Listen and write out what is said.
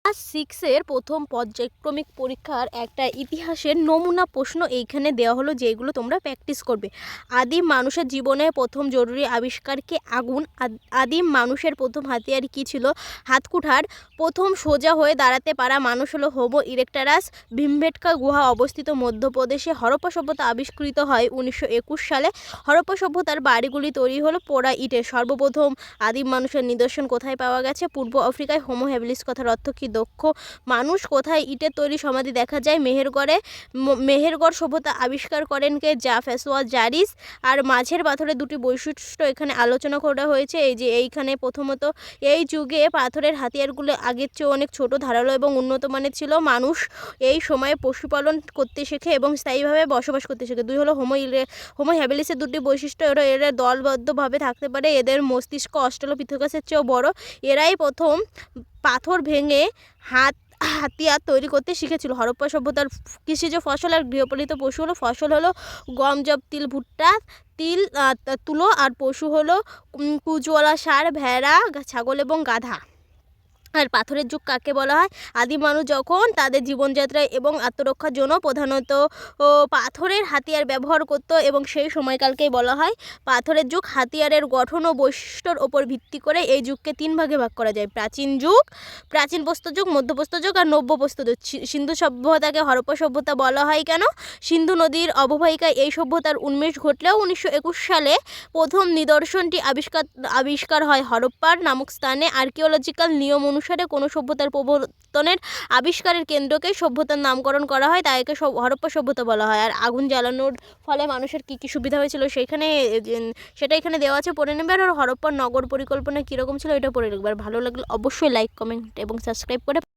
Class সিক্সের প্রথম পর্যায়ক্রমিক পরীক্ষার একটা ইতিহাসের নমুনা প্রশ্ন এইখানে দেওয়া হলো, যেগুলো তোমরা প্র্যাকটিস করবে। আদিম মানুষের জীবনে প্রথম জরুরি আবিষ্কার কি? আগুন। আদিম মানুষের প্রথম হাতিয়ার কি ছিল? হাতকুঠার। প্রথম সোজা হয়ে দাঁড়াতে পারা মানুষ হলো হোমো ইরেক্টারাস। ভীমবেটকা গুহা অবস্থিত মধ্যপ্রদেশে। হরপ্পা সভ্যতা আবিষ্কৃত হয় 1921 সালে। হরপ্পা সভ্যতার বাড়িগুলি তৈরি হলো পোড়া ইটের। সর্বপ্রথম আদিম মানুষের নিদর্শন কোথায় পাওয়া গেছে? পূর্ব আফ্রিকায়। হোমো হ্যাবিলিস কথার অর্থ কি? দক্ষ মানুষ। কোথায় ইটের তৈরি সমাধি দেখা যায়? মেহেরগড়ে। মেহেরগড় সভ্যতা আবিষ্কার করেন কে? ফ্রাঁসোয়া জারিস। আর মাঝের পাথরের দুটি বৈশিষ্ট্য এখানে আলোচনা করা হয়েছে। এই যে এইখানে প্রথমত এই যুগে পাথরের হাতিয়ারগুলো আগের চেয়ে অনেক ছোট, ধারালো এবং উন্নত মানের ছিল। মানুষ এই সময়ে পশুপালন করতে শেখে এবং স্থায়ীভাবে বসবাস করতে শেখে। দুই হলো হোমো হ্যাবিলিসের দুটি বৈশিষ্ট্য, এরা দলবদ্ধভাবে থাকতে পারে। এদের মস্তিষ্ক অস্ট্রালোপিথেকাসের চেয়েও বড়। এরাই প্রথম পাথর ভেঙে হাতিয়ার তৈরি করতে শিখেছিল। হরপ্পা সভ্যতার কৃষিজ ফসল আর গৃহপালিত পশু হলো। ফসল হলো গম, জব, তিল, ভুট্টা, তুলো। আর পশু হলো কুজওয়ালা ষাঁড়, ভেড়া, ছাগল এবং গাধা। আর পাথরের যুগ কাকে বলা হয়? আদিম মানুষ যখন তাদের জীবনযাত্রা এবং আত্মরক্ষার জন্য প্রধানত পাথরের হাতিয়ার ব্যবহার করত এবং সেই সময়কালকেই বলা হয় পাথরের যুগ। হাতিয়ারের গঠন ও বৈশিষ্ট্যর ওপর ভিত্তি করে এই যুগকে 3 ভাগে ভাগ করা যায়: প্রাচীন যুগ, প্রাচীন প্রস্তর যুগ, মধ্যপ্রস্তর যুগ আর নব্য প্রস্তর যুগ। সিন্ধু সভ্যতাকে হরপ্পা সভ্যতা বলা হয় কেন? সিন্ধু নদীর অববাহিকায় এই সভ্যতার উন্মেষ ঘটলেও 1921 সালে প্রথম নিদর্শনটি আবিষ্কার হয় হরপ্পার নামক স্থানে। আর্কিওলজিক্যাল নিয়ম অনুসারে কোনো সভ্যতার প্রবর্তনের আবিষ্কারের কেন্দ্রকে সভ্যতার নামকরণ করা হয়, তাই একে হরপ্পা সভ্যতা বলা হয়। আর আগুন জ্বালানোর ফলে মানুষের কী কী সুবিধা হয়েছিল সেটা এখানে দেওয়া আছে, পড়ে নেবে। আর হরপ্পার নগর পরিকল্পনা কীরকম ছিল এটা পড়ে নেবে। আর ভালো লাগলে অবশ্যই লাইক, কমেন্ট এবং সাবস্ক্রাইব করে